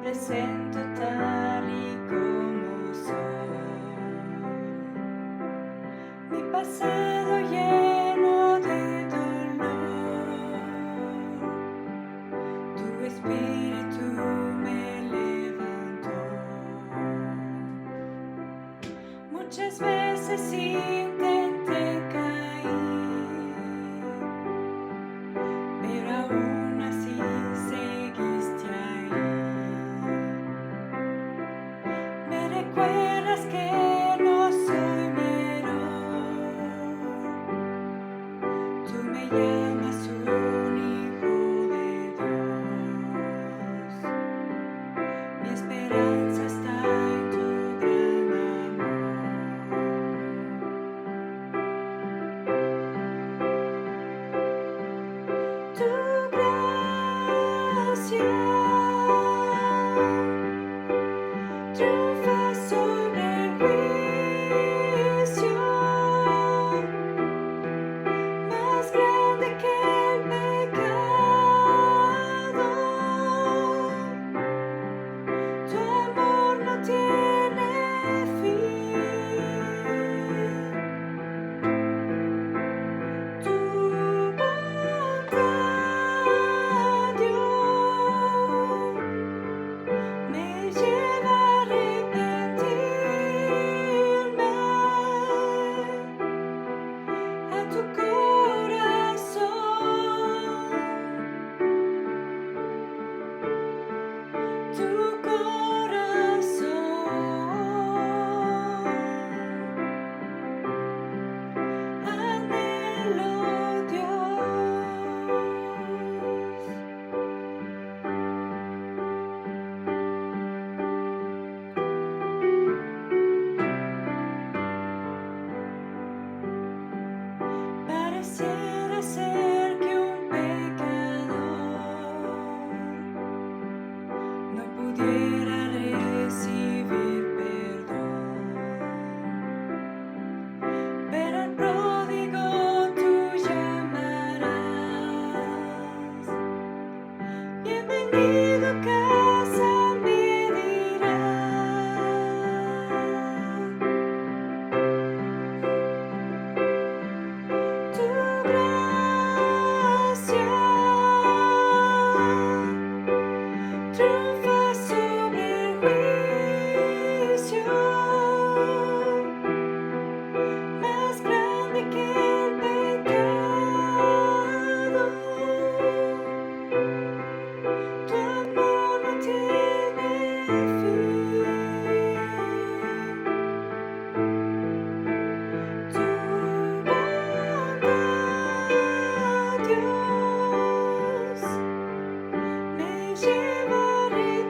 presento tal y como soy. Mi pasado lleno de dolor, tu espíritu me levantó. Muchas veces intenté caer, pero aún así seguiste ahí. Me recuerdas que no soy mi error. Tú me llamas un hijo de Dios. Mi esperanza está en tu gran amor. Tu gracia triunfa sobre el juicio, más grande que el pecado. Tu amor no tiene fin. Tu bondad, Dios, me lleva a arrepentirme, a tu corazón, tu corazón. Anhelo, Dios. Pareciera ser que un pecador no pudiera recibir perdón, pero al pródigo tú llamarás. Bienvenido a casa, me dirás. Tu gracia triunfa sobre el juicio, más grande que el pecado. Tu amor no tiene fin. Tu bondad, Dios, me lleva a arrepentirme,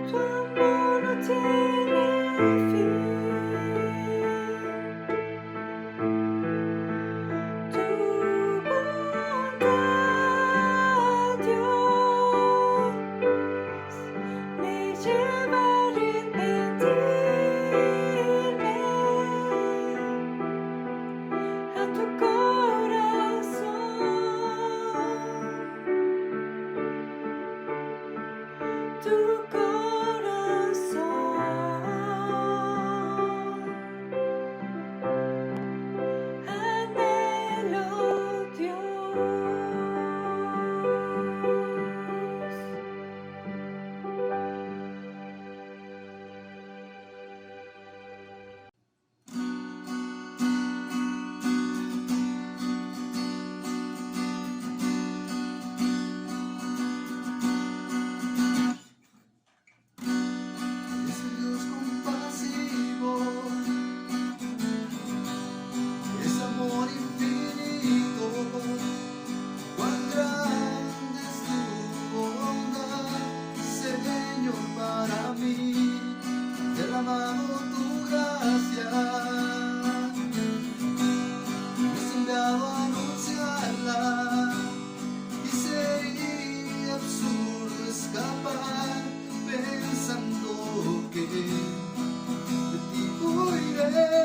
Tu amor no tiene fin. Tu bondad, Dios, me lleva a arrepentirme a tu corazón, tu corazón. Anhelo, Dios. Es el Dios compasivo, es amor infinito. Cuán grande es tu bondad, Señor, para mí. Derramado tu gracia, me has enviado a anunciarla, y sería absurdo escapar pensando que de ti huiré.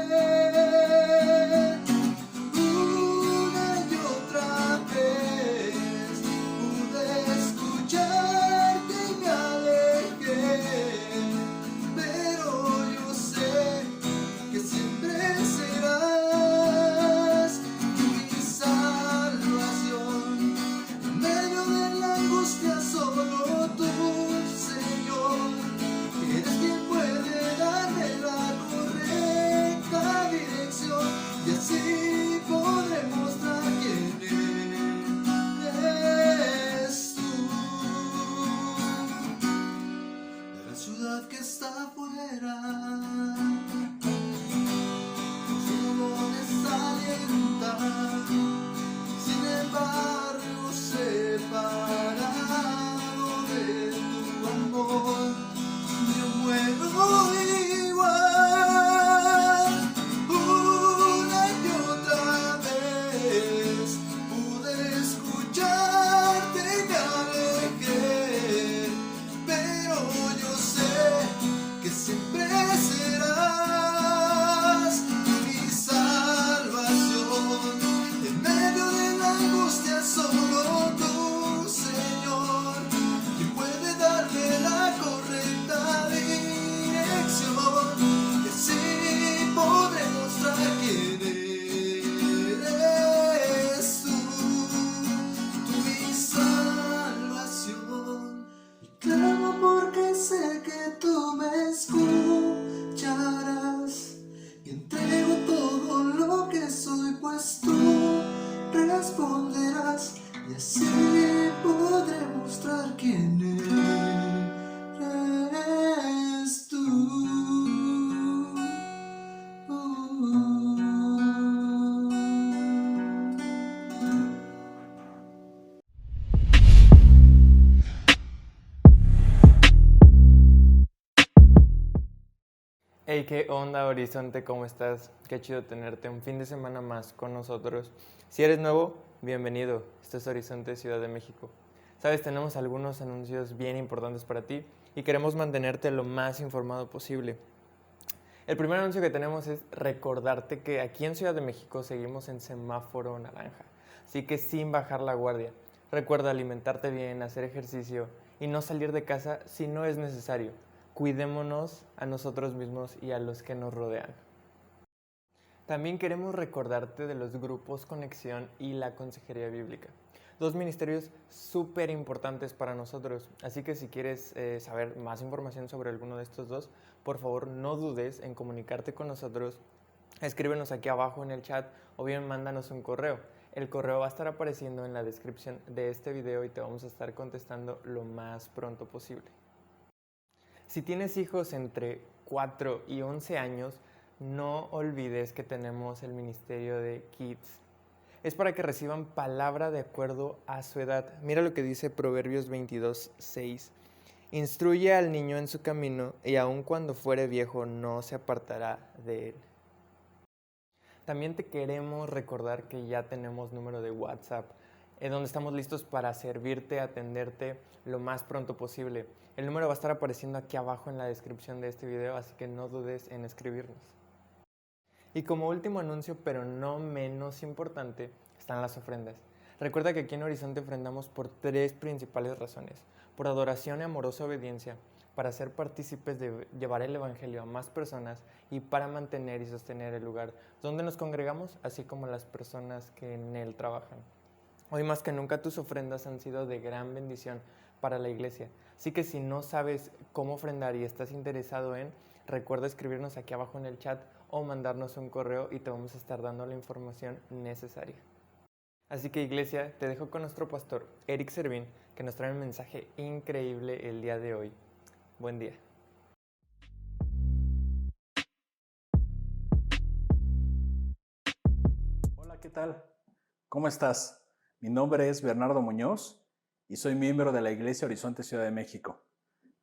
Una y otra vez pude escucharte y me alejé, pero yo sé que siempre serás mi salvación. En medio de la angustia solo tú, Señor, eres quien puede darme la correcta dirección, y así podré mostrar quién eres tú. De la ciudad que está afuera, su no desalienta, sin embargo separado de tu amor, yo muero igual. Una y otra vez pude escucharte y me alejé, pero yo sé que siempre serás mi salvación. En medio de la angustia solo tú, Señor, quien puede darme la correcta dirección, y así podré mostrar quién eres tú, mi salvación. Y clamo porque sé que tú me escucharás, y entrego todo lo que soy, pues tú responderás, y así podré mostrar quién eres tú. Hey, ¿qué onda, Horizonte? ¿Cómo estás? Qué chido tenerte un fin de semana más con nosotros. Si eres nuevo, bienvenido. Esto es Horizonte, Ciudad de México. Sabes, tenemos algunos anuncios bien importantes para ti y queremos mantenerte lo más informado posible. El primer anuncio que tenemos es recordarte que aquí en Ciudad de México seguimos en semáforo naranja, así que sin bajar la guardia. Recuerda alimentarte bien, hacer ejercicio y no salir de casa si no es necesario. Cuidémonos a nosotros mismos y a los que nos rodean. También queremos recordarte de los grupos Conexión y la Consejería Bíblica. Dos ministerios súper importantes para nosotros, así que si quieres saber más información sobre alguno de estos dos, por favor no dudes en comunicarte con nosotros. Escríbenos aquí abajo en el chat o bien mándanos un correo. El correo va a estar apareciendo en la descripción de este video y te vamos a estar contestando lo más pronto posible. Si tienes hijos entre 4 y 11 años, no olvides que tenemos el ministerio de Kids. Es para que reciban palabra de acuerdo a su edad. Mira lo que dice Proverbios 22:6. Instruye al niño en su camino, y aun cuando fuere viejo no se apartará de él. También te queremos recordar que ya tenemos número de WhatsApp, donde estamos listos para servirte, atenderte lo más pronto posible. El número va a estar apareciendo aquí abajo en la descripción de este video, así que no dudes en escribirnos. Y como último anuncio, pero no menos importante, están las ofrendas. Recuerda que aquí en Horizonte ofrendamos por 3 principales razones: por adoración y amorosa obediencia, para ser partícipes de llevar el evangelio a más personas y para mantener y sostener el lugar donde nos congregamos, así como las personas que en él trabajan. Hoy más que nunca tus ofrendas han sido de gran bendición para la iglesia, así que si no sabes cómo ofrendar y estás interesado recuerda escribirnos aquí abajo en el chat o mandarnos un correo y te vamos a estar dando la información necesaria. Así que iglesia, te dejo con nuestro pastor Eric Servín, que nos trae un mensaje increíble el día de hoy. Buen día. Hola, ¿qué tal? ¿Cómo estás? Mi nombre es Bernardo Muñoz y soy miembro de la Iglesia Horizonte Ciudad de México.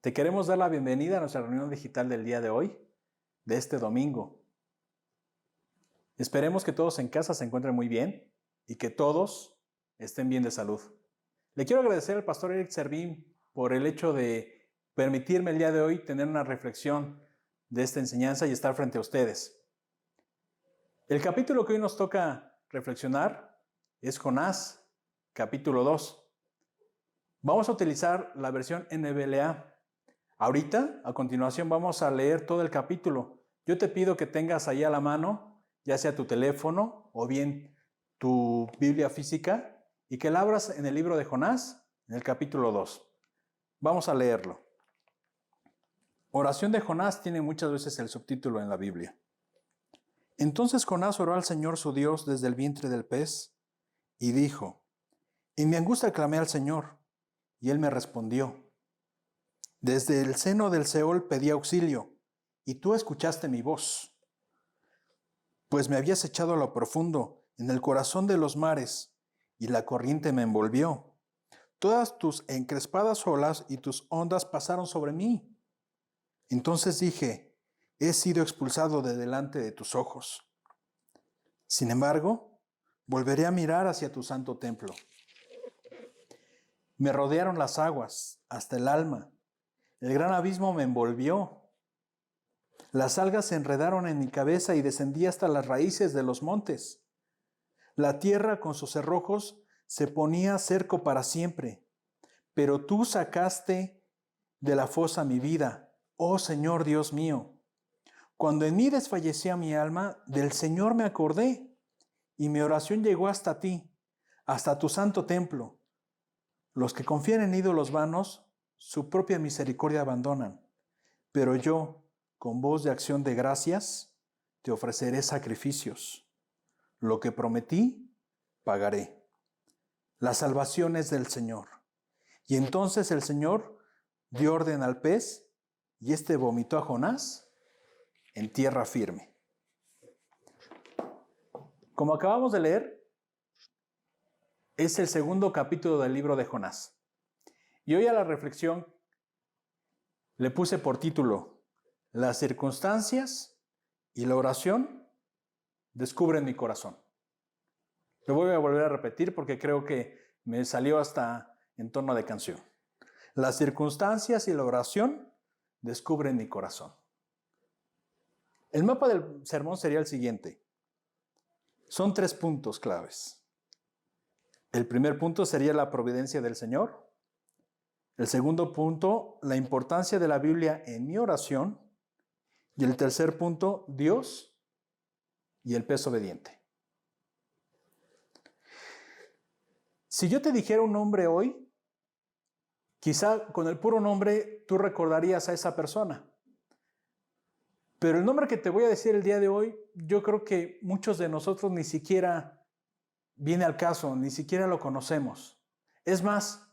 Te queremos dar la bienvenida a nuestra reunión digital del día de hoy, de este domingo. Esperemos que todos en casa se encuentren muy bien y que todos estén bien de salud. Le quiero agradecer al pastor Eric Servín por el hecho de permitirme el día de hoy tener una reflexión de esta enseñanza y estar frente a ustedes. El capítulo que hoy nos toca reflexionar es Jonás, capítulo 2. Vamos a utilizar la versión NBLA. Ahorita, a continuación, vamos a leer todo el capítulo. Yo te pido que tengas ahí a la mano, ya sea tu teléfono o bien tu Biblia física, y que la abras en el libro de Jonás, en el capítulo 2. Vamos a leerlo. Oración de Jonás tiene muchas veces el subtítulo en la Biblia. Entonces Jonás oró al Señor su Dios desde el vientre del pez y dijo: en mi angustia clamé al Señor, y Él me respondió. Desde el seno del Seol pedí auxilio, y tú escuchaste mi voz. Pues me habías echado a lo profundo, en el corazón de los mares, y la corriente me envolvió. Todas tus encrespadas olas y tus ondas pasaron sobre mí. Entonces dije: he sido expulsado de delante de tus ojos. Sin embargo, volveré a mirar hacia tu santo templo. Me rodearon las aguas hasta el alma. El gran abismo me envolvió. Las algas se enredaron en mi cabeza y descendí hasta las raíces de los montes. La tierra con sus cerrojos se ponía cerco para siempre. Pero tú sacaste de la fosa mi vida, oh Señor Dios mío. Cuando en mí desfallecía mi alma, del Señor me acordé, y mi oración llegó hasta ti, hasta tu santo templo. Los que confían en ídolos vanos, su propia misericordia abandonan. Pero yo, con voz de acción de gracias, te ofreceré sacrificios. Lo que prometí, pagaré. La salvación es del Señor. Y entonces el Señor dio orden al pez, y éste vomitó a Jonás en tierra firme. Como acabamos de leer, es el segundo capítulo del libro de Jonás. Y hoy a la reflexión le puse por título: las circunstancias y la oración descubren mi corazón. Lo voy a volver a repetir porque creo que me salió hasta en tono de canción. Las circunstancias y la oración descubren mi corazón. El mapa del sermón sería el siguiente. Son 3 puntos claves. El primer punto sería la providencia del Señor. El segundo punto, la importancia de la Biblia en mi oración. Y el tercer punto, Dios y el pez obediente. Si yo te dijera un nombre hoy, quizá con el puro nombre tú recordarías a esa persona. Pero el nombre que te voy a decir el día de hoy, yo creo que muchos de nosotros ni siquiera viene al caso, ni siquiera lo conocemos. Es más,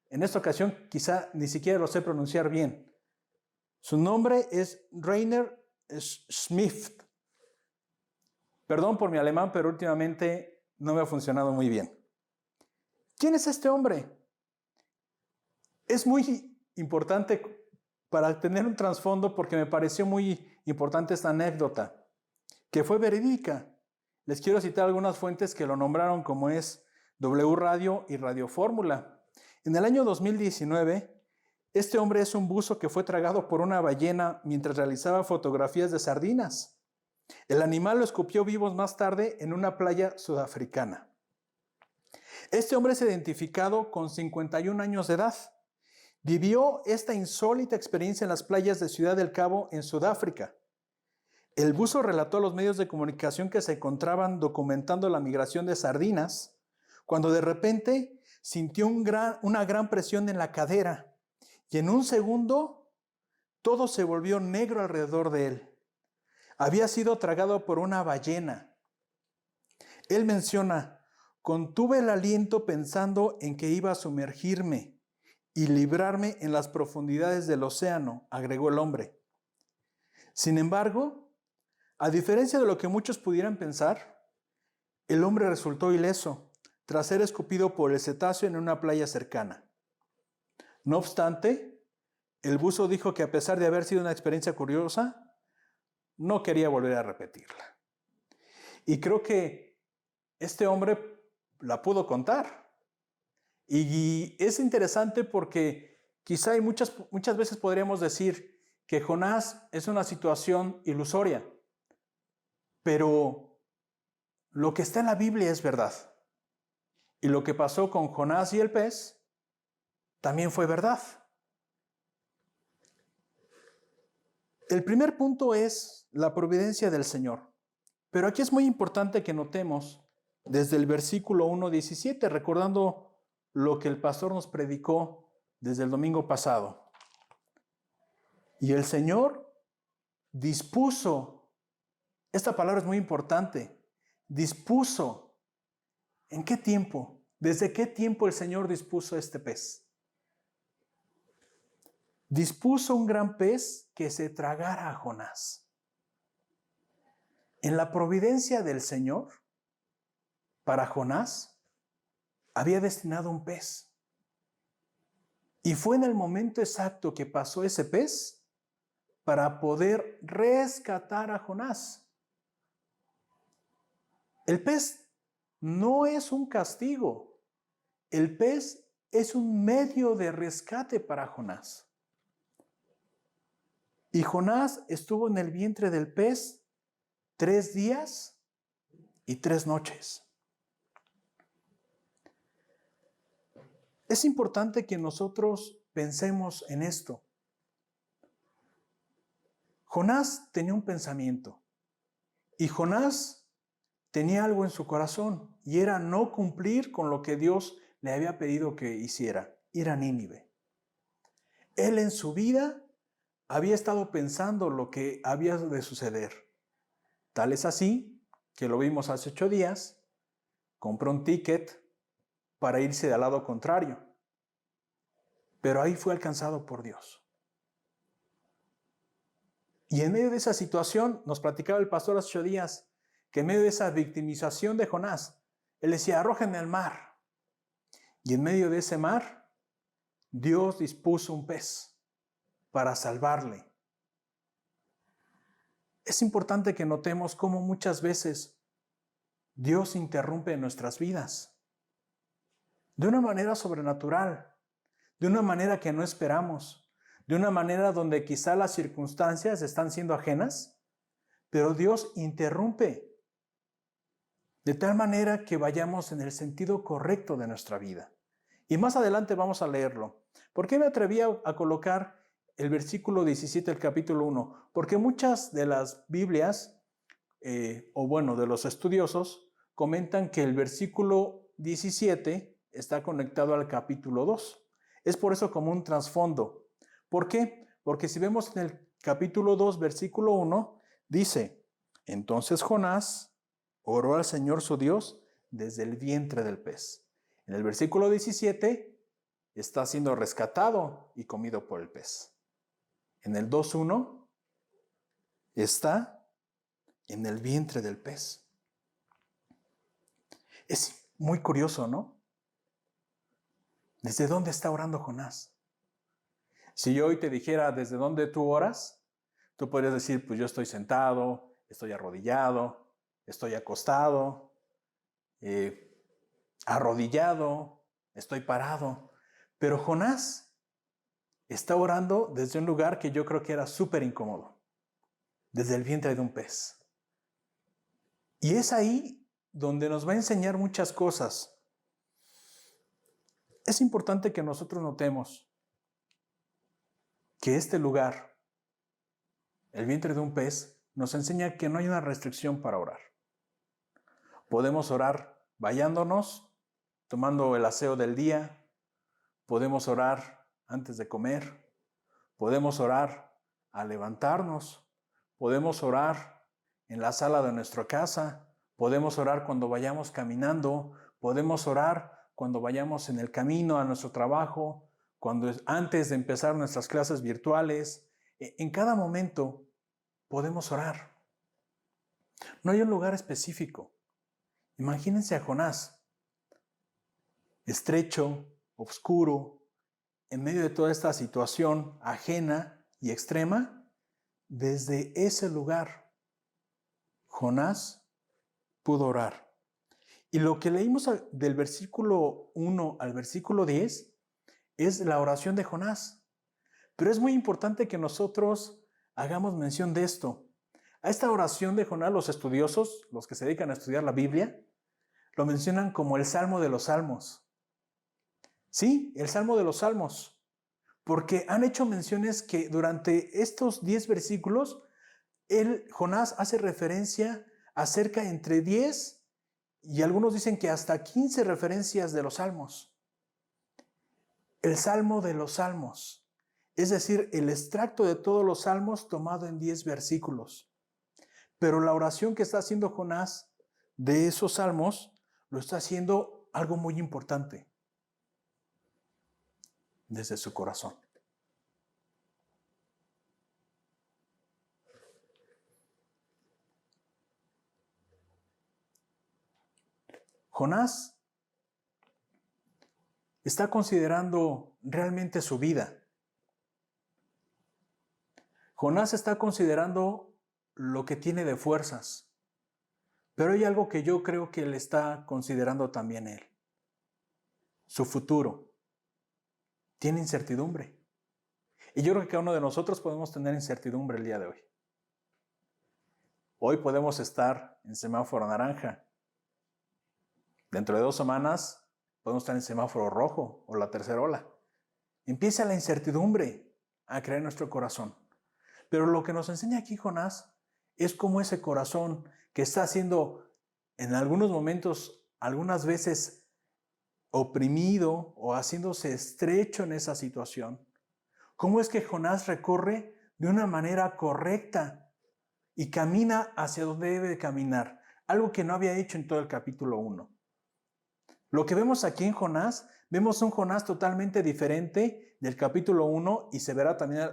en esta ocasión quizá ni siquiera lo sé pronunciar bien. Su nombre es Rainer Smith. Perdón por mi alemán, pero últimamente no me ha funcionado muy bien. ¿Quién es este hombre? Es muy importante para tener un trasfondo porque me pareció muy importante esta anécdota, que fue verídica. Les quiero citar algunas fuentes que lo nombraron, como es W Radio y Radio Fórmula. En el año 2019, este hombre es un buzo que fue tragado por una ballena mientras realizaba fotografías de sardinas. El animal lo escupió vivos más tarde en una playa sudafricana. Este hombre es identificado con 51 años de edad. Vivió esta insólita experiencia en las playas de Ciudad del Cabo, en Sudáfrica. El buzo relató a los medios de comunicación que se encontraban documentando la migración de sardinas, cuando de repente sintió una gran presión en la cadera y en un segundo todo se volvió negro alrededor de él. Había sido tragado por una ballena. Él menciona: contuve el aliento pensando en que iba a sumergirme y librarme en las profundidades del océano, agregó el hombre. Sin embargo, a diferencia de lo que muchos pudieran pensar, el hombre resultó ileso tras ser escupido por el cetáceo en una playa cercana. No obstante, el buzo dijo que a pesar de haber sido una experiencia curiosa, no quería volver a repetirla. Y creo que este hombre la pudo contar. Y es interesante porque quizá hay muchas veces podríamos decir que Jonás es una situación ilusoria, pero lo que está en la Biblia es verdad. Y lo que pasó con Jonás y el pez también fue verdad. El primer punto es la providencia del Señor. Pero aquí es muy importante que notemos desde el versículo 1:17, recordando lo que el pastor nos predicó desde el domingo pasado. Y el Señor dispuso, esta palabra es muy importante, dispuso. ¿En qué tiempo? ¿Desde qué tiempo el Señor dispuso este pez? Dispuso un gran pez que se tragara a Jonás. En la providencia del Señor, para Jonás, había destinado un pez. Y fue en el momento exacto que pasó ese pez para poder rescatar a Jonás. El pez no es un castigo. El pez es un medio de rescate para Jonás. Y Jonás estuvo en el vientre del pez 3 días y 3 noches. Es importante que nosotros pensemos en esto. Jonás tenía un pensamiento y Jonás tenía algo en su corazón y era no cumplir con lo que Dios le había pedido que hiciera, ir a Nínive. Él en su vida había estado pensando lo que había de suceder. Tal es así que lo vimos hace 8 días, compró un ticket para irse al lado contrario. Pero ahí fue alcanzado por Dios. Y en medio de esa situación, nos platicaba el pastor hace 8 días, que en medio de esa victimización de Jonás, él decía: arrójenme al mar. Y en medio de ese mar, Dios dispuso un pez para salvarle. Es importante que notemos cómo muchas veces Dios interrumpe nuestras vidas de una manera sobrenatural, de una manera que no esperamos, de una manera donde quizá las circunstancias están siendo ajenas, pero Dios interrumpe de tal manera que vayamos en el sentido correcto de nuestra vida. Y más adelante vamos a leerlo. ¿Por qué me atreví a colocar el versículo 17 del capítulo 1? Porque muchas de las Biblias, de los estudiosos, comentan que el versículo 17 está conectado al capítulo 2. Es por eso como un trasfondo. ¿Por qué? Porque si vemos en el capítulo 2, versículo 1, dice: entonces Jonás oró al Señor su Dios desde el vientre del pez. En el versículo 17 está siendo rescatado y comido por el pez. En el 2:1 está en el vientre del pez. Es muy curioso, ¿no? ¿Desde dónde está orando Jonás? Si yo hoy te dijera desde dónde tú oras, tú podrías decir, pues yo estoy sentado, estoy arrodillado, estoy acostado, arrodillado, estoy parado. Pero Jonás está orando desde un lugar que yo creo que era súper incómodo, desde el vientre de un pez. Y es ahí donde nos va a enseñar muchas cosas. Es importante que nosotros notemos que este lugar, el vientre de un pez, nos enseña que no hay una restricción para orar. Podemos orar bañándonos, tomando el aseo del día, podemos orar antes de comer, podemos orar al levantarnos, podemos orar en la sala de nuestra casa, podemos orar cuando vayamos caminando, podemos orar cuando vayamos en el camino a nuestro trabajo, antes de empezar nuestras clases virtuales. En cada momento podemos orar. No hay un lugar específico. Imagínense a Jonás, estrecho, oscuro, en medio de toda esta situación ajena y extrema. Desde ese lugar, Jonás pudo orar. Y lo que leímos del versículo 1 al versículo 10 es la oración de Jonás. Pero es muy importante que nosotros hagamos mención de esto. A esta oración de Jonás, los estudiosos, los que se dedican a estudiar la Biblia, lo mencionan como el Salmo de los Salmos. Sí, el Salmo de los Salmos. Porque han hecho menciones que durante estos 10 versículos, Jonás hace referencia a cerca entre 10 y algunos dicen que hasta 15 referencias de los Salmos. El Salmo de los Salmos, es decir, el extracto de todos los Salmos tomado en 10 versículos. Pero la oración que está haciendo Jonás de esos Salmos, lo está haciendo algo muy importante. Desde su corazón. Jonás está considerando realmente su vida. Jonás está considerando lo que tiene de fuerzas. Pero hay algo que yo creo que él está considerando también él. Su futuro. Tiene incertidumbre. Y yo creo que cada uno de nosotros podemos tener incertidumbre el día de hoy. Hoy podemos estar en semáforo naranja. Dentro de 2 semanas podemos estar en semáforo rojo o la tercera ola. Empieza la incertidumbre a crear en nuestro corazón. Pero lo que nos enseña aquí Jonás es cómo ese corazón que está siendo en algunos momentos, algunas veces oprimido o haciéndose estrecho en esa situación, cómo es que Jonás recorre de una manera correcta y camina hacia donde debe de caminar, algo que no había hecho en todo el capítulo 1. Lo que vemos aquí en Jonás, vemos un Jonás totalmente diferente del capítulo 1 y se verá también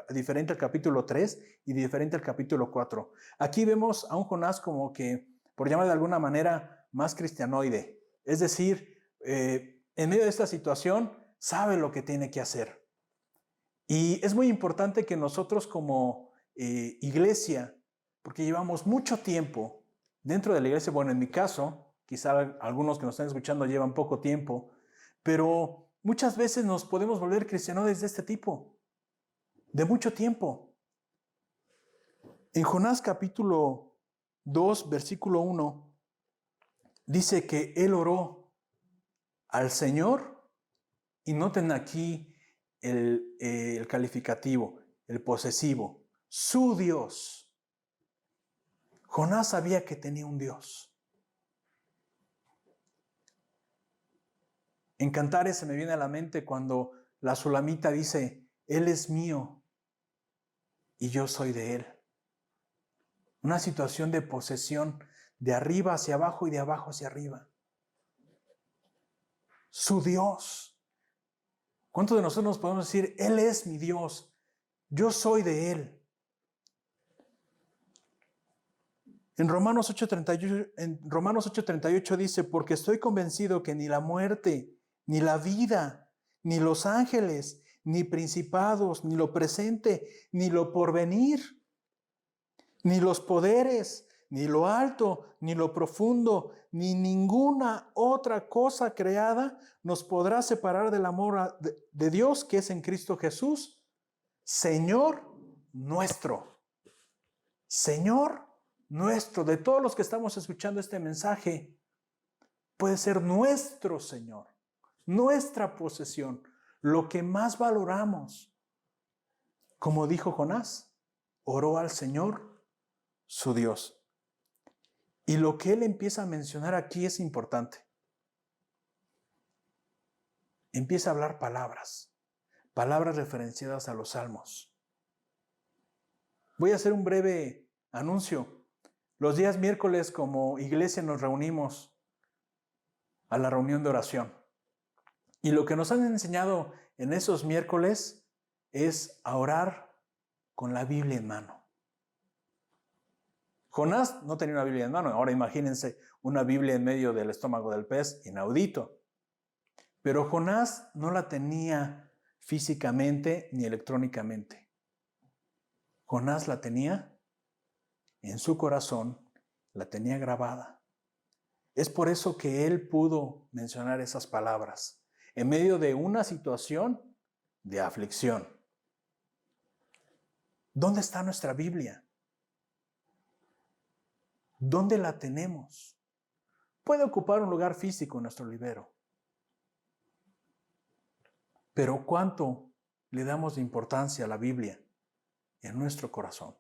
diferente al capítulo 3 y diferente al capítulo 4. Aquí vemos a un Jonás como que, por llamar de alguna manera, más cristianoide, es decir, en medio de esta situación sabe lo que tiene que hacer. Y es muy importante que nosotros como iglesia, porque llevamos mucho tiempo dentro de la iglesia, bueno, en mi caso, quizá algunos que nos están escuchando llevan poco tiempo, pero muchas veces nos podemos volver cristianos de este tipo, de mucho tiempo. En Jonás capítulo 2, versículo 1, dice que él oró al Señor, y noten aquí el calificativo, el posesivo, su Dios. Jonás sabía que tenía un Dios. En Cantares se me viene a la mente cuando la Sulamita dice, Él es mío y yo soy de Él. Una situación de posesión de arriba hacia abajo y de abajo hacia arriba. Su Dios. ¿Cuántos de nosotros nos podemos decir, Él es mi Dios, yo soy de Él? En Romanos 8:38 dice, porque estoy convencido que ni la muerte, ni la vida, ni los ángeles, ni principados, ni lo presente, ni lo porvenir, ni los poderes, ni lo alto, ni lo profundo, ni ninguna otra cosa creada nos podrá separar del amor de Dios que es en Cristo Jesús, Señor nuestro. Señor nuestro. De todos los que estamos escuchando este mensaje, puede ser nuestro Señor, nuestra posesión, lo que más valoramos. Como dijo Jonás, oró al Señor, su Dios. Y lo que él empieza a mencionar aquí es importante. Empieza a hablar palabras referenciadas a los salmos. Voy a hacer un breve anuncio. Los días miércoles como iglesia nos reunimos a la reunión de oración. Y lo que nos han enseñado en esos miércoles es a orar con la Biblia en mano. Jonás no tenía una Biblia en mano. Ahora imagínense una Biblia en medio del estómago del pez, inaudito. Pero Jonás no la tenía físicamente ni electrónicamente. Jonás la tenía en su corazón, la tenía grabada. Es por eso que él pudo mencionar esas palabras en medio de una situación de aflicción. ¿Dónde está nuestra Biblia? ¿Dónde la tenemos? Puede ocupar un lugar físico en nuestro librero. Pero ¿cuánto le damos de importancia a la Biblia en nuestro corazón?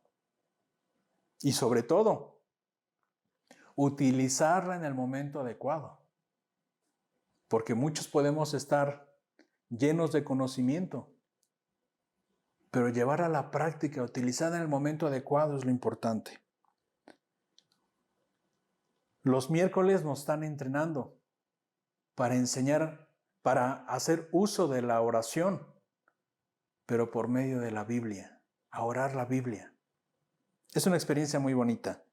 Y sobre todo, utilizarla en el momento adecuado. Porque muchos podemos estar llenos de conocimiento, pero llevar a la práctica, utilizada en el momento adecuado es lo importante. Los miércoles nos están entrenando para enseñar, para hacer uso de la oración, pero por medio de la Biblia, a orar la Biblia. Es una experiencia muy bonita.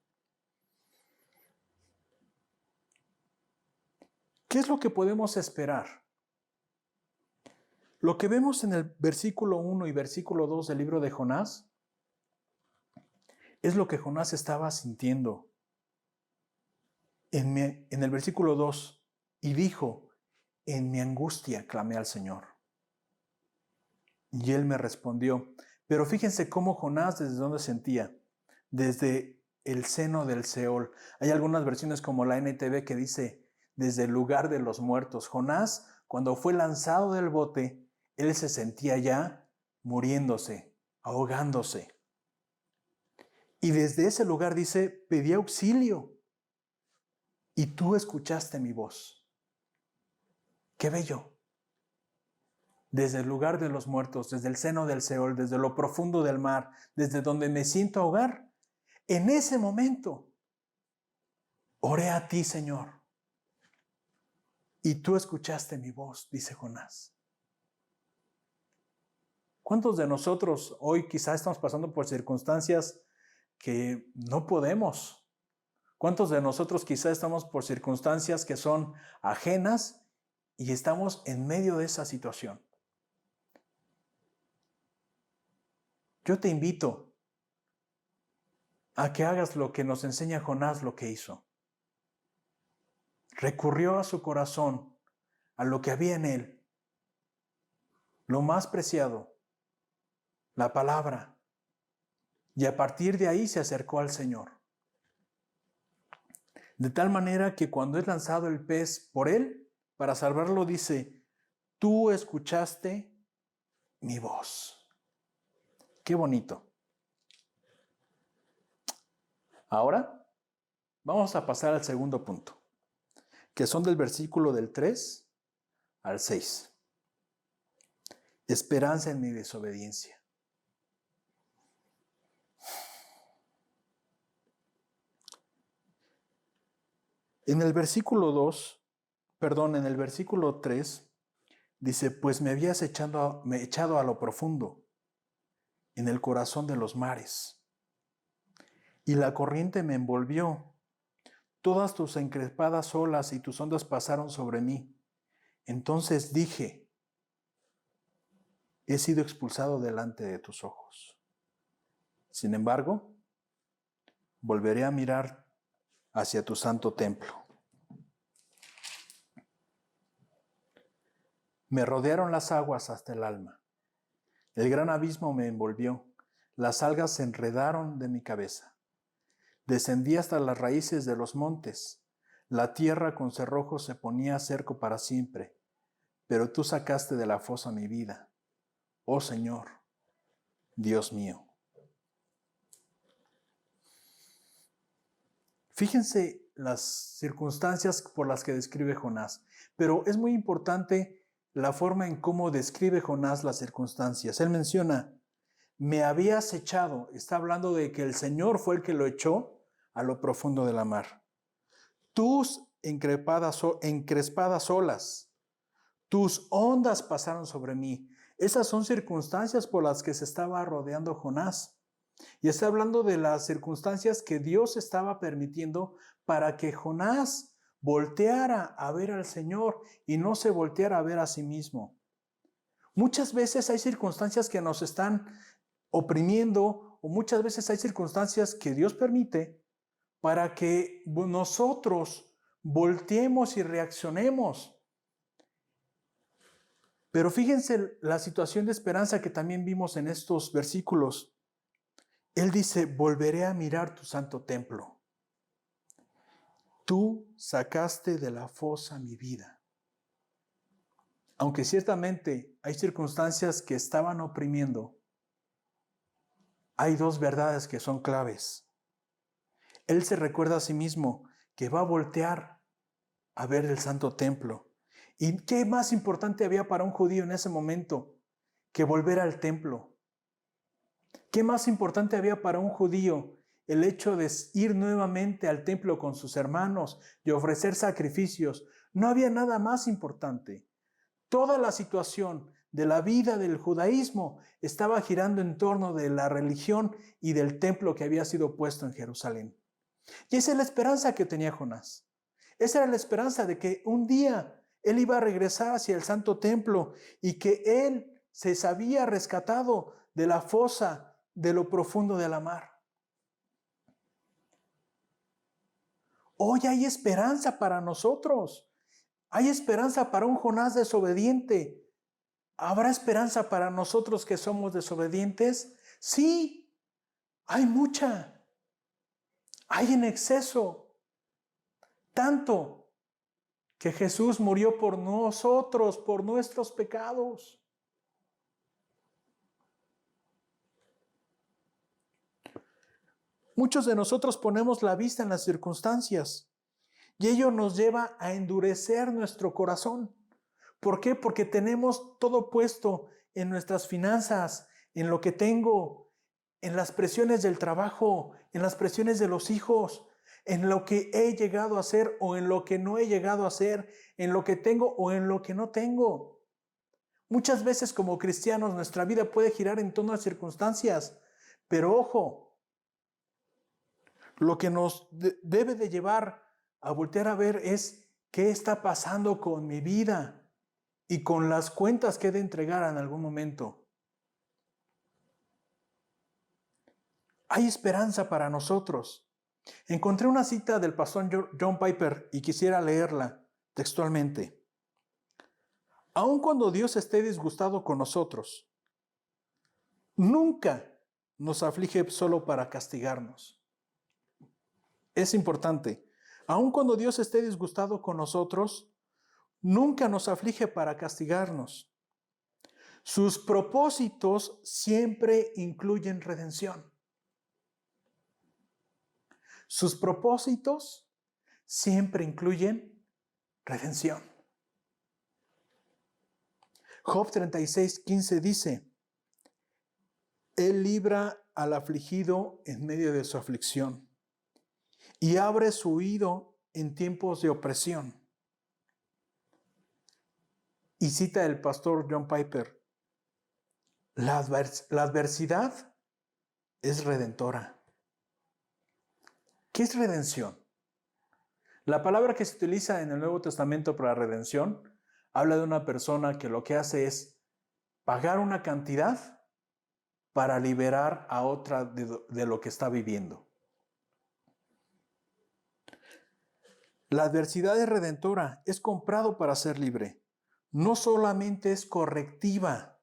¿Qué es lo que podemos esperar? Lo que vemos en el versículo 1 y versículo 2 del libro de Jonás es lo que Jonás estaba sintiendo. En el versículo 2, y dijo, en mi angustia clamé al Señor. Y él me respondió. Pero fíjense cómo Jonás desde dónde sentía. Desde el seno del Seol. Hay algunas versiones como la NTV que dice, desde el lugar de los muertos. Jonás, cuando fue lanzado del bote, él se sentía ya muriéndose, ahogándose. Y desde ese lugar dice, pedí auxilio. Y tú escuchaste mi voz. ¡Qué bello! Desde el lugar de los muertos, desde el seno del Seol, desde lo profundo del mar, desde donde me siento ahogar, en ese momento, oré a ti, Señor. Y tú escuchaste mi voz, dice Jonás. ¿Cuántos de nosotros hoy quizás estamos pasando por circunstancias que no podemos? ¿Cuántos de nosotros quizás estamos por circunstancias que son ajenas y estamos en medio de esa situación? Yo te invito a que hagas lo que nos enseña Jonás lo que hizo. Recurrió a su corazón, a lo que había en él, lo más preciado, la palabra, y a partir de ahí se acercó al Señor. De tal manera que cuando es lanzado el pez por él, para salvarlo dice, tú escuchaste mi voz. Qué bonito. Ahora vamos a pasar al segundo punto, que son del versículo del 3 al 6. Esperanza en mi desobediencia. En el versículo 3, dice, pues me habías echado a lo profundo, en el corazón de los mares, y la corriente me envolvió. Todas tus encrespadas olas y tus ondas pasaron sobre mí. Entonces dije, he sido expulsado delante de tus ojos. Sin embargo, volveré a mirar hacia tu santo templo. Me rodearon las aguas hasta el alma. El gran abismo me envolvió. Las algas se enredaron de mi cabeza. Descendí hasta las raíces de los montes. La tierra con cerrojos se ponía cerco para siempre. Pero tú sacaste de la fosa mi vida. Oh Señor, Dios mío. Fíjense las circunstancias por las que describe Jonás, pero es muy importante la forma en cómo describe Jonás las circunstancias. Él menciona, me habías echado, está hablando de que el Señor fue el que lo echó a lo profundo de la mar. Tus encrespadas olas, tus ondas pasaron sobre mí. Esas son circunstancias por las que se estaba rodeando Jonás. Y está hablando de las circunstancias que Dios estaba permitiendo para que Jonás volteara a ver al Señor y no se volteara a ver a sí mismo. Muchas veces hay circunstancias que nos están oprimiendo, o muchas veces hay circunstancias que Dios permite para que nosotros volteemos y reaccionemos. Pero fíjense la situación de esperanza que también vimos en estos versículos. Él dice, volveré a mirar tu santo templo. Tú sacaste de la fosa mi vida. Aunque ciertamente hay circunstancias que estaban oprimiendo, hay dos verdades que son claves. Él se recuerda a sí mismo que va a voltear a ver el santo templo. ¿Y qué más importante había para un judío en ese momento que volver al templo? ¿Qué más importante había para un judío el hecho de ir nuevamente al templo con sus hermanos y ofrecer sacrificios? No había nada más importante. Toda la situación de la vida del judaísmo estaba girando en torno de la religión y del templo que había sido puesto en Jerusalén. Y esa es la esperanza que tenía Jonás. Esa era la esperanza de que un día él iba a regresar hacia el santo templo y que él se había rescatado de la fosa de lo profundo de la mar. Hoy hay esperanza para nosotros. Hay esperanza para un Jonás desobediente. ¿Habrá esperanza para nosotros que somos desobedientes? Sí, hay mucha. Hay en exceso. Tanto que Jesús murió por nosotros, por nuestros pecados. Muchos de nosotros ponemos la vista en las circunstancias y ello nos lleva a endurecer nuestro corazón. ¿Por qué? Porque tenemos todo puesto en nuestras finanzas, en lo que tengo, en las presiones del trabajo, en las presiones de los hijos, en lo que he llegado a hacer o en lo que no he llegado a hacer, en lo que tengo o en lo que no tengo. Muchas veces como cristianos nuestra vida puede girar en torno a circunstancias, pero ojo, lo que nos debe de llevar a voltear a ver es qué está pasando con mi vida y con las cuentas que he de entregar en algún momento. Hay esperanza para nosotros. Encontré una cita del pastor John Piper y quisiera leerla textualmente. Aun cuando Dios esté disgustado con nosotros, nunca nos aflige solo para castigarnos. Es importante. Aun cuando Dios esté disgustado con nosotros, nunca nos aflige para castigarnos. Sus propósitos siempre incluyen redención. Sus propósitos siempre incluyen redención. Job 36:15 dice, Él libra al afligido en medio de su aflicción y abre su oído en tiempos de opresión. Y cita el pastor John Piper, la adversidad es redentora. ¿Qué es redención? La palabra que se utiliza en el Nuevo Testamento para redención habla de una persona que lo que hace es pagar una cantidad para liberar a otra de lo que está viviendo. La adversidad es redentora, es comprado para ser libre. No solamente es correctiva.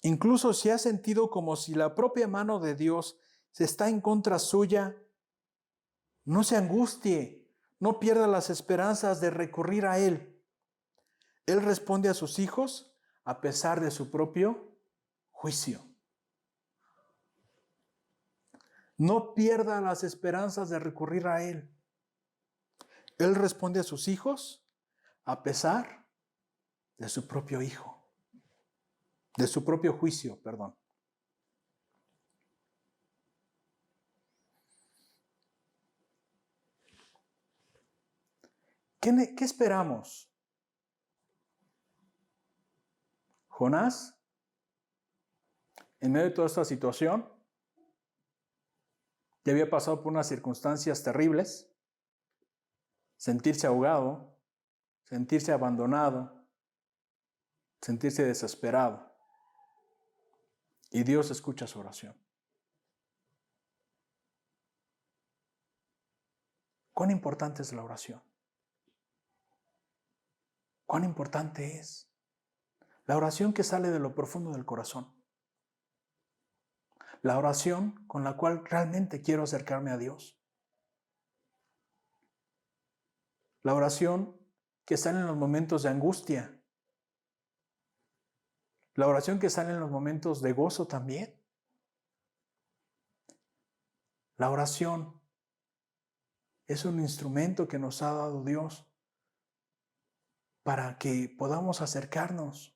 Incluso si ha sentido como si la propia mano de Dios se está en contra suya, no se angustie, no pierda las esperanzas de recurrir a Él. Él responde a sus hijos a pesar de su propio juicio. No pierda las esperanzas de recurrir a Él. Él responde a sus hijos a pesar de su propio hijo, de su propio juicio, perdón. ¿Qué esperamos? Jonás, en medio de toda esta situación, ya había pasado por unas circunstancias terribles, sentirse ahogado, sentirse abandonado, sentirse desesperado. Y Dios escucha su oración. ¿Cuán importante es la oración? ¿Cuán importante es? La oración que sale de lo profundo del corazón. La oración con la cual realmente quiero acercarme a Dios. La oración que sale en los momentos de angustia. La oración que sale en los momentos de gozo también. La oración es un instrumento que nos ha dado Dios para que podamos acercarnos,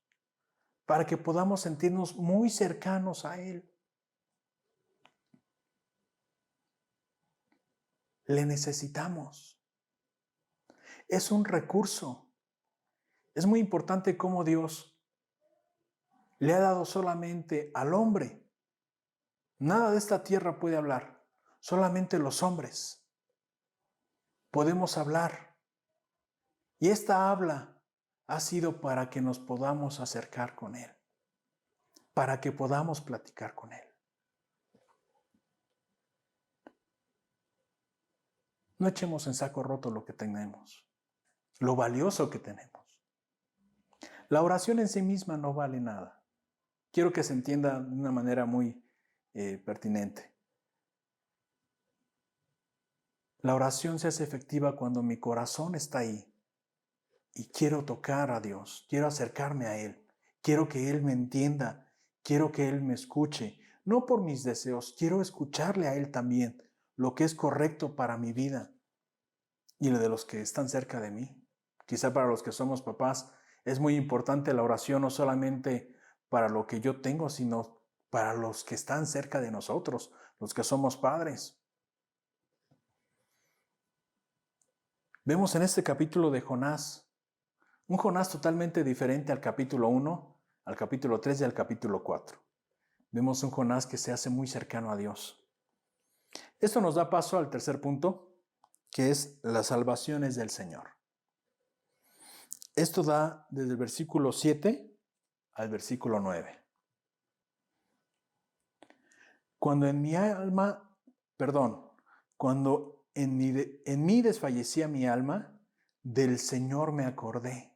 para que podamos sentirnos muy cercanos a Él. Le necesitamos. Es un recurso. Es muy importante cómo Dios le ha dado solamente al hombre. Nada de esta tierra puede hablar, solamente los hombres podemos hablar. Y esta habla ha sido para que nos podamos acercar con Él, para que podamos platicar con Él. No echemos en saco roto lo que tenemos, lo valioso que tenemos. La oración en sí misma no vale nada. Quiero que se entienda de una manera muy pertinente. La oración se hace efectiva cuando mi corazón está ahí y quiero tocar a Dios, quiero acercarme a Él, quiero que Él me entienda, quiero que Él me escuche, no por mis deseos, quiero escucharle a Él también, lo que es correcto para mi vida y lo de los que están cerca de mí. Quizá para los que somos papás es muy importante la oración, no solamente para lo que yo tengo, sino para los que están cerca de nosotros, los que somos padres. Vemos en este capítulo de Jonás, un Jonás totalmente diferente al capítulo 1, al capítulo 3 y al capítulo 4. Vemos un Jonás que se hace muy cercano a Dios. Esto nos da paso al tercer punto, que es las salvaciones del Señor. Esto da desde el versículo 7 al versículo 9. Cuando en mí desfallecía mi alma, del Señor me acordé.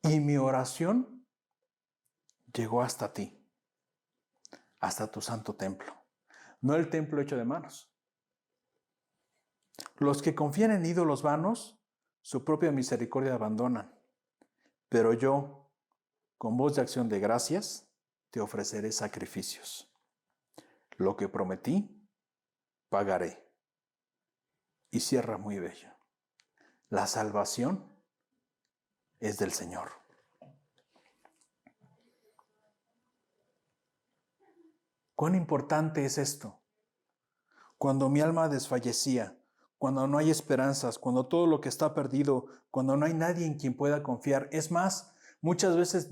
Y mi oración llegó hasta ti, hasta tu santo templo. No el templo hecho de manos. Los que confían en ídolos vanos, su propia misericordia abandonan. Pero yo, con voz de acción de gracias, te ofreceré sacrificios. Lo que prometí, pagaré. Y cierra muy bello. La salvación es del Señor. ¿Cuán importante es esto? Cuando mi alma desfallecía, cuando no hay esperanzas, cuando todo lo que está perdido, cuando no hay nadie en quien pueda confiar. Es más, muchas veces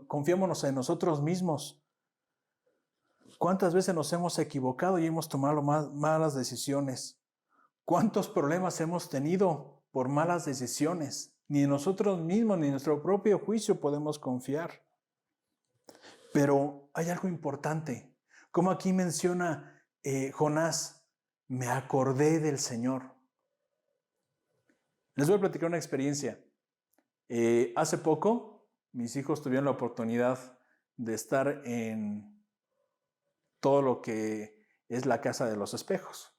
confiémonos en nosotros mismos. ¿Cuántas veces nos hemos equivocado y hemos tomado malas decisiones? ¿Cuántos problemas hemos tenido por malas decisiones ni en nosotros mismos, ni en nuestro propio juicio podemos confiar. Pero hay algo importante. Como aquí menciona Jonás, me acordé del Señor. Les voy a platicar una experiencia. Hace poco, mis hijos tuvieron la oportunidad de estar en todo lo que es la Casa de los Espejos.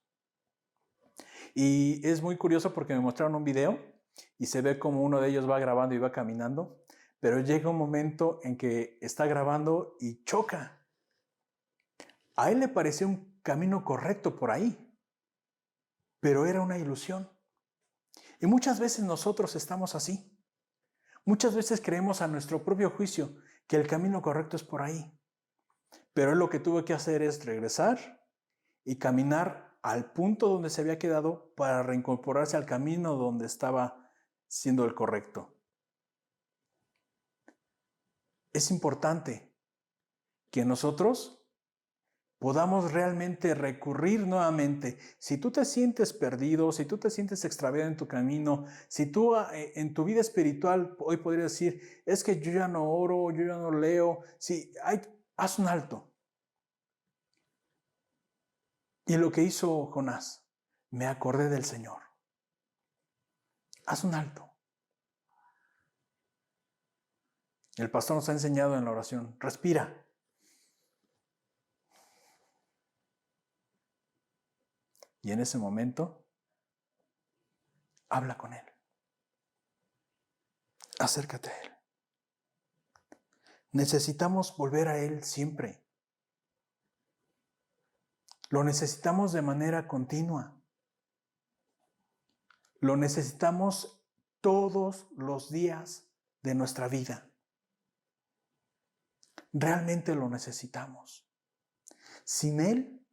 Y es muy curioso porque me mostraron un video y se ve como uno de ellos va grabando y va caminando, pero llega un momento en que está grabando y choca. A él le pareció un camino correcto por ahí, pero era una ilusión. Y muchas veces nosotros estamos así. Muchas veces creemos a nuestro propio juicio que el camino correcto es por ahí. Pero él lo que tuvo que hacer es regresar y caminar al punto donde se había quedado para reincorporarse al camino donde estaba siendo el correcto. Es importante que nosotros podamos realmente recurrir nuevamente. Si tú te sientes perdido, si tú te sientes extraviado en tu camino, si tú en tu vida espiritual hoy podrías decir, es que yo ya no oro, yo ya no leo, haz un alto. Y lo que hizo Jonás, me acordé del Señor. Haz un alto. El pastor nos ha enseñado en la oración, respira. Y en ese momento, habla con Él. Acércate a Él. Necesitamos volver a Él siempre. Lo necesitamos de manera continua. Lo necesitamos todos los días de nuestra vida. Realmente lo necesitamos. Sin Él,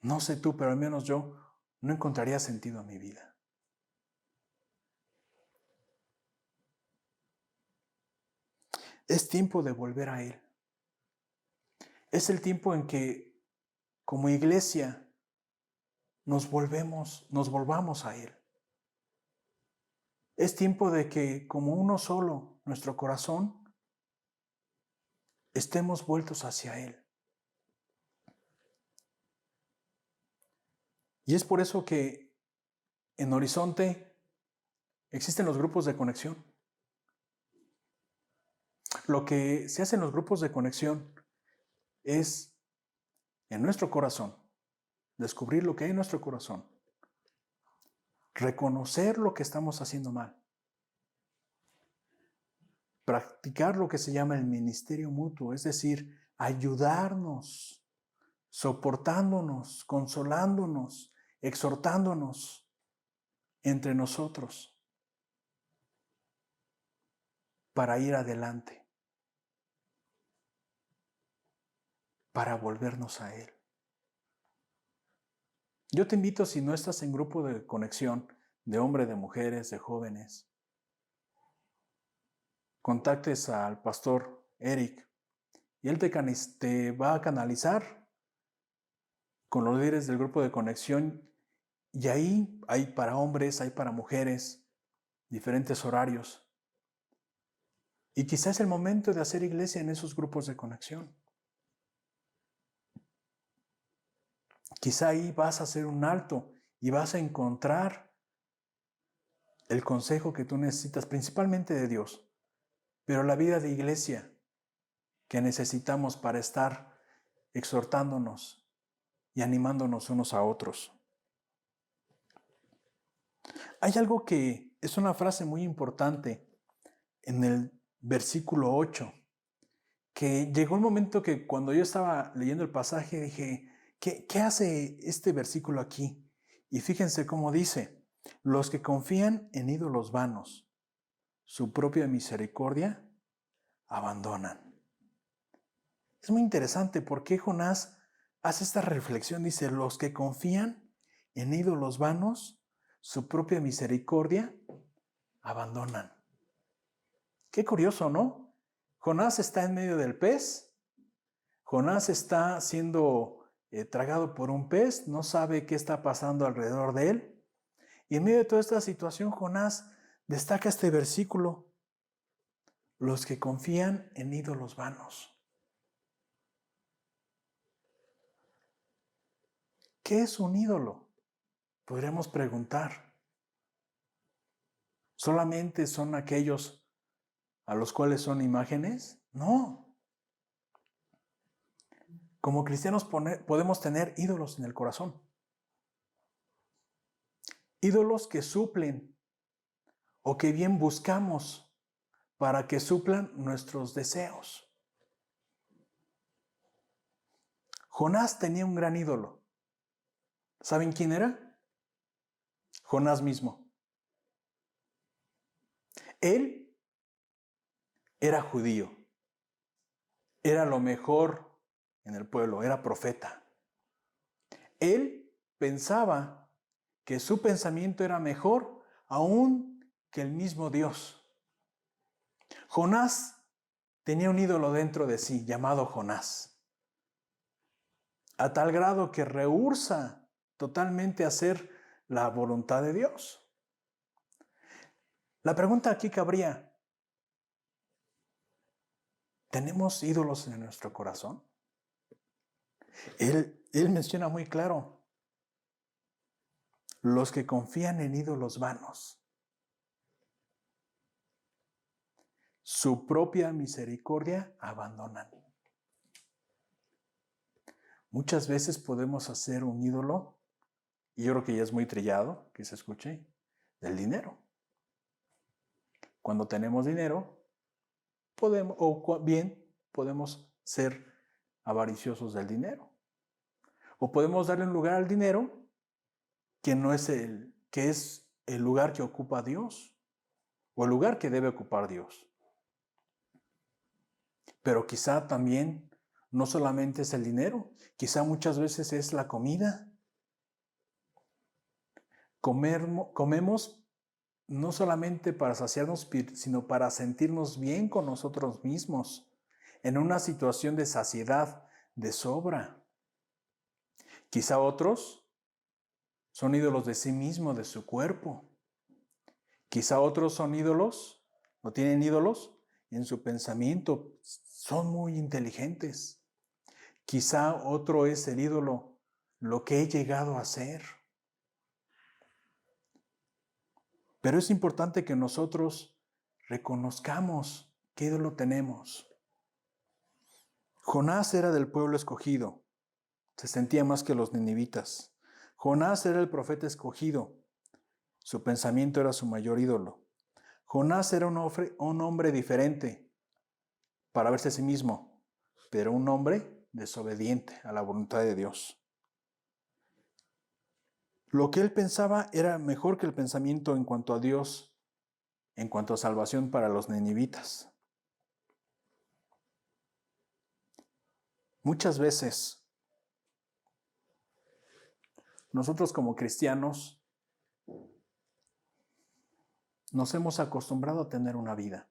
no sé tú, pero al menos yo no encontraría sentido a mi vida. Es tiempo de volver a Él. Es el tiempo en que, como iglesia, nos volvamos a Él. Es tiempo de que, como uno solo, nuestro corazón, estemos vueltos hacia Él. Y es por eso que en Horizonte existen los grupos de conexión. Lo que se hace en los grupos de conexión es, en nuestro corazón, descubrir lo que hay en nuestro corazón, reconocer lo que estamos haciendo mal, practicar lo que se llama el ministerio mutuo, es decir, ayudarnos, soportándonos, consolándonos, exhortándonos entre nosotros para ir adelante, para volvernos a Él. Yo te invito, si no estás en grupo de conexión de hombres, de mujeres, de jóvenes, contactes al pastor Eric y él te va a canalizar con los líderes del grupo de conexión, y ahí hay para hombres, hay para mujeres, diferentes horarios. Y quizás es el momento de hacer iglesia en esos grupos de conexión. Quizá ahí vas a hacer un alto y vas a encontrar el consejo que tú necesitas, principalmente de Dios, pero la vida de iglesia que necesitamos para estar exhortándonos y animándonos unos a otros. Hay algo que es una frase muy importante en el versículo 8, que llegó un momento que cuando yo estaba leyendo el pasaje dije, ¿qué hace este versículo aquí? Y fíjense cómo dice, los que confían en ídolos vanos, su propia misericordia abandonan. Es muy interesante porque Jonás hace esta reflexión, dice, los que confían en ídolos vanos, su propia misericordia abandonan. Qué curioso, ¿no? Jonás está en medio del pez, Jonás está siendo tragado por un pez, no sabe qué está pasando alrededor de él, Y en medio de toda esta situación, Jonás destaca este versículo: los que confían en ídolos vanos. ¿Qué es un ídolo? Podríamos preguntar. ¿Solamente son aquellos a los cuales son imágenes? No. Como cristianos podemos tener ídolos en el corazón. Ídolos que suplen o que bien buscamos para que suplan nuestros deseos. Jonás tenía un gran ídolo. ¿Saben quién era? Jonás mismo. Él era judío. Era lo mejor en el pueblo, era profeta. Él pensaba que su pensamiento era mejor aún que el mismo Dios. Jonás tenía un ídolo dentro de sí llamado Jonás, a tal grado que rehúsa totalmente hacer la voluntad de Dios. La pregunta aquí cabría: ¿tenemos ídolos en nuestro corazón? Él menciona muy claro: los que confían en ídolos vanos, su propia misericordia abandonan. Muchas veces podemos hacer un ídolo, y yo creo que ya es muy trillado que se escuche, del dinero. Cuando tenemos dinero, podemos ser avariciosos del dinero. O podemos darle un lugar al dinero que es el lugar que ocupa Dios, o el lugar que debe ocupar Dios. Pero quizá también no solamente es el dinero, quizá muchas veces es la comida. Comemos no solamente para saciarnos, sino para sentirnos bien con nosotros mismos, en una situación de saciedad, de sobra. Quizá otros son ídolos de sí mismos, de su cuerpo. Quizá otros son ídolos, no tienen ídolos en su pensamiento, son muy inteligentes. Quizá otro es el ídolo, lo que he llegado a ser. Pero es importante que nosotros reconozcamos qué ídolo tenemos. Jonás era del pueblo escogido, se sentía más que los ninivitas. Jonás era el profeta escogido, su pensamiento era su mayor ídolo. Jonás era un hombre diferente para verse a sí mismo, pero un hombre desobediente a la voluntad de Dios. Lo que él pensaba era mejor que el pensamiento en cuanto a Dios, en cuanto a salvación para los ninivitas. Muchas veces nosotros como cristianos nos hemos acostumbrado a tener una vida.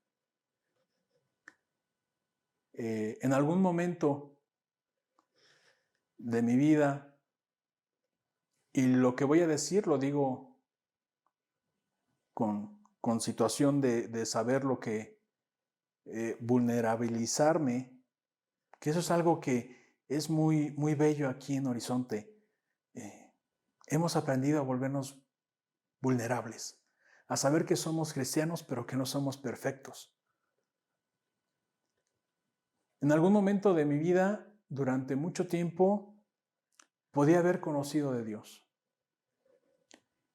En algún momento de mi vida, y lo que voy a decir lo digo con situación de saber lo que vulnerabilizarme, que eso es algo que es muy, muy bello aquí en Horizonte. Hemos aprendido a volvernos vulnerables, a saber que somos cristianos, pero que no somos perfectos. En algún momento de mi vida, durante mucho tiempo, podía haber conocido de Dios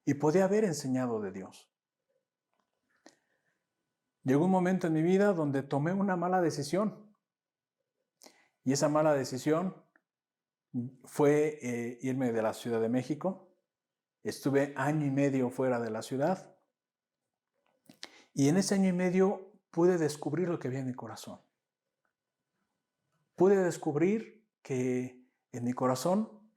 y podía haber enseñado de Dios. Llegó un momento en mi vida donde tomé una mala decisión, y esa mala decisión fue irme de la Ciudad de México. Estuve 1 año y medio fuera de la ciudad, y en ese 1 año y medio pude descubrir lo que había en mi corazón. Pude descubrir que en mi corazón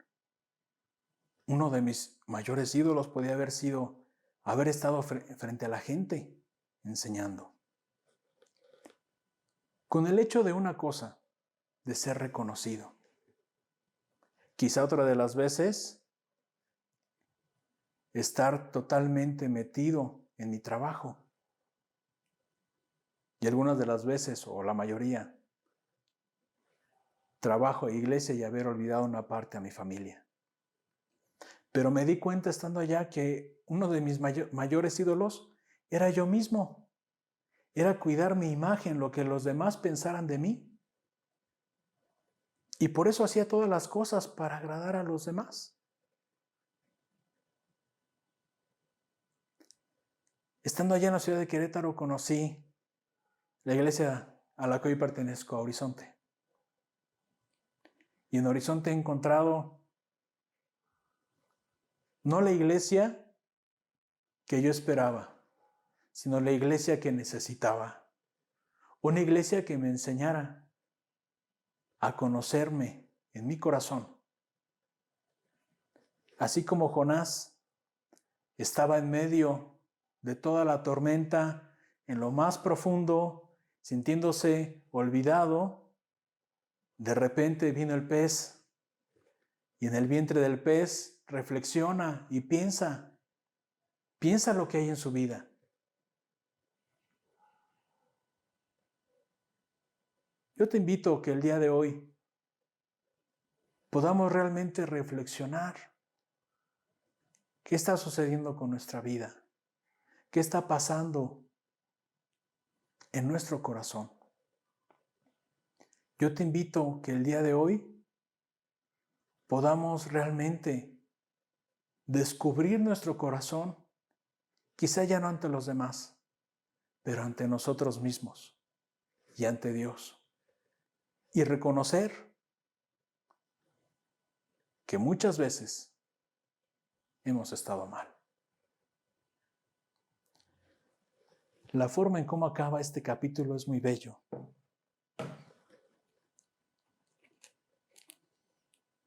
uno de mis mayores ídolos podía haber sido haber estado frente a la gente enseñando. Con el hecho de una cosa, de ser reconocido. Quizá otra de las veces estar totalmente metido en mi trabajo. Y algunas de las veces, o la mayoría, trabajo e iglesia y haber olvidado una parte a mi familia. Pero me di cuenta estando allá que uno de mis mayores ídolos era yo mismo. Era cuidar mi imagen, lo que los demás pensaran de mí. Y por eso hacía todas las cosas para agradar a los demás. Estando allá en la ciudad de Querétaro conocí la iglesia a la que hoy pertenezco, a Horizonte. Y en Horizonte he encontrado no la iglesia que yo esperaba, sino la iglesia que necesitaba. Una iglesia que me enseñara a conocerme en mi corazón. Así como Jonás estaba en medio de toda la tormenta, en lo más profundo, sintiéndose olvidado, de repente vino el pez y en el vientre del pez reflexiona y piensa lo que hay en su vida. Yo te invito a que el día de hoy podamos realmente reflexionar qué está sucediendo con nuestra vida, qué está pasando en nuestro corazón. Yo te invito a que el día de hoy podamos realmente descubrir nuestro corazón, quizá ya no ante los demás, pero ante nosotros mismos y ante Dios. Y reconocer que muchas veces hemos estado mal. La forma en cómo acaba este capítulo es muy bello.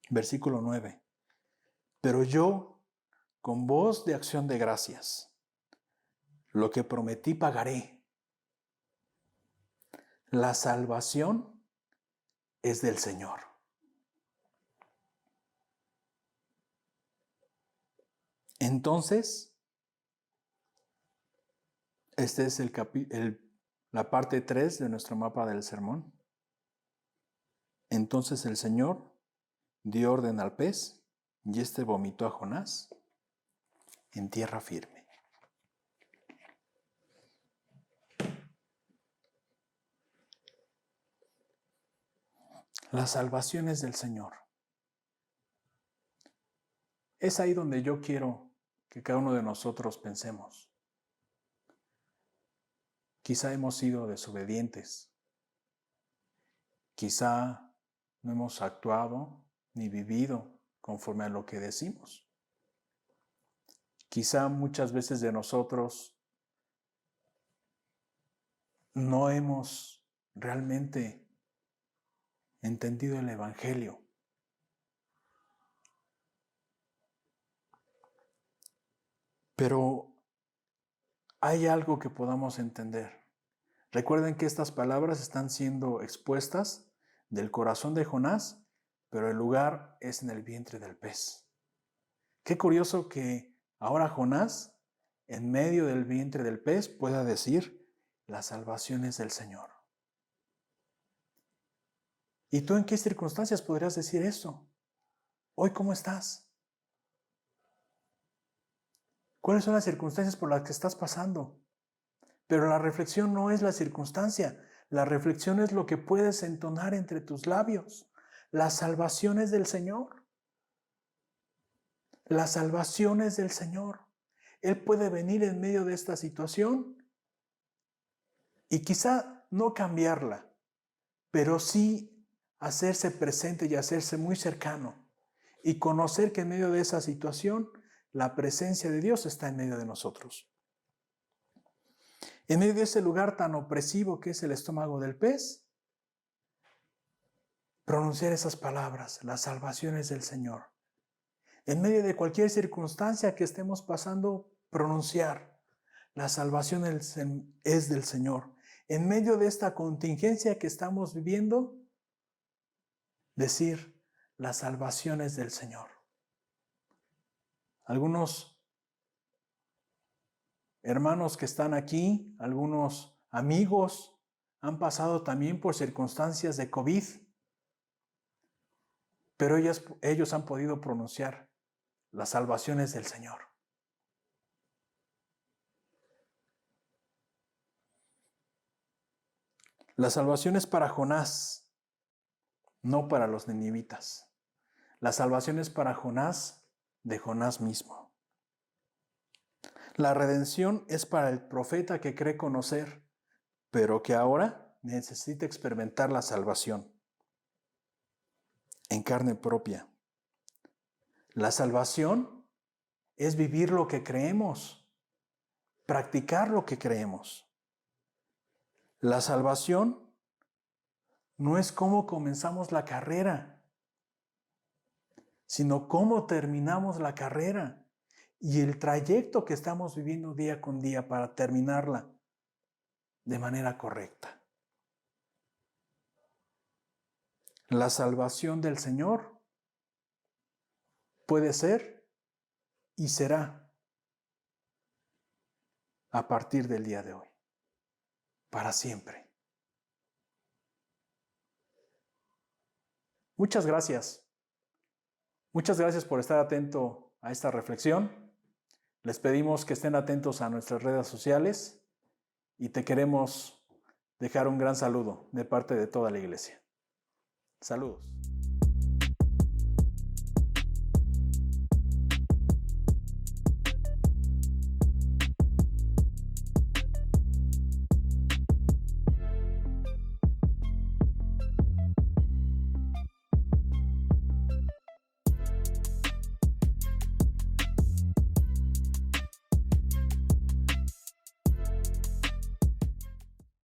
Versículo 9. Pero yo, con voz de acción de gracias, lo que prometí pagaré. La salvación es del Señor. Entonces, este es la parte 3 de nuestro mapa del sermón. Entonces el Señor dio orden al pez y éste vomitó a Jonás en tierra firme. La salvación es del Señor. Es ahí donde yo quiero que cada uno de nosotros pensemos. Quizá hemos sido desobedientes. Quizá no hemos actuado ni vivido conforme a lo que decimos. Quizá muchas veces de nosotros no hemos realmente entendido el Evangelio. Pero hay algo que podamos entender. Recuerden que estas palabras están siendo expuestas del corazón de Jonás, pero el lugar es en el vientre del pez. Qué curioso que ahora Jonás, en medio del vientre del pez, pueda decir, la salvación es del Señor. ¿Y tú en qué circunstancias podrías decir eso? Hoy, ¿cómo estás? ¿Cuáles son las circunstancias por las que estás pasando? Pero la reflexión no es la circunstancia. La reflexión es lo que puedes entonar entre tus labios. La salvación es del Señor. La salvación es del Señor. Él puede venir en medio de esta situación y quizá no cambiarla, pero sí hacerse presente y hacerse muy cercano y conocer que en medio de esa situación la presencia de Dios está en medio de nosotros. En medio de ese lugar tan opresivo que es el estómago del pez, pronunciar esas palabras, la salvación es del Señor. En medio de cualquier circunstancia que estemos pasando, pronunciar, la salvación es del Señor. En medio de esta contingencia que estamos viviendo, decir, la salvación es del Señor. Algunos hermanos que están aquí, algunos amigos, han pasado también por circunstancias de COVID, pero ellos han podido pronunciar las salvaciones del Señor. La salvación es para Jonás, no para los ninivitas. La salvación es para Jonás, de Jonás mismo. La redención es para el profeta que cree conocer, pero que ahora necesita experimentar la salvación en carne propia. La salvación es vivir lo que creemos, practicar lo que creemos. La salvación no es cómo comenzamos la carrera, sino cómo terminamos la carrera y el trayecto que estamos viviendo día con día para terminarla de manera correcta. La salvación del Señor puede ser y será a partir del día de hoy, para siempre. Muchas gracias. Muchas gracias por estar atento a esta reflexión. Les pedimos que estén atentos a nuestras redes sociales y te queremos dejar un gran saludo de parte de toda la iglesia. Saludos.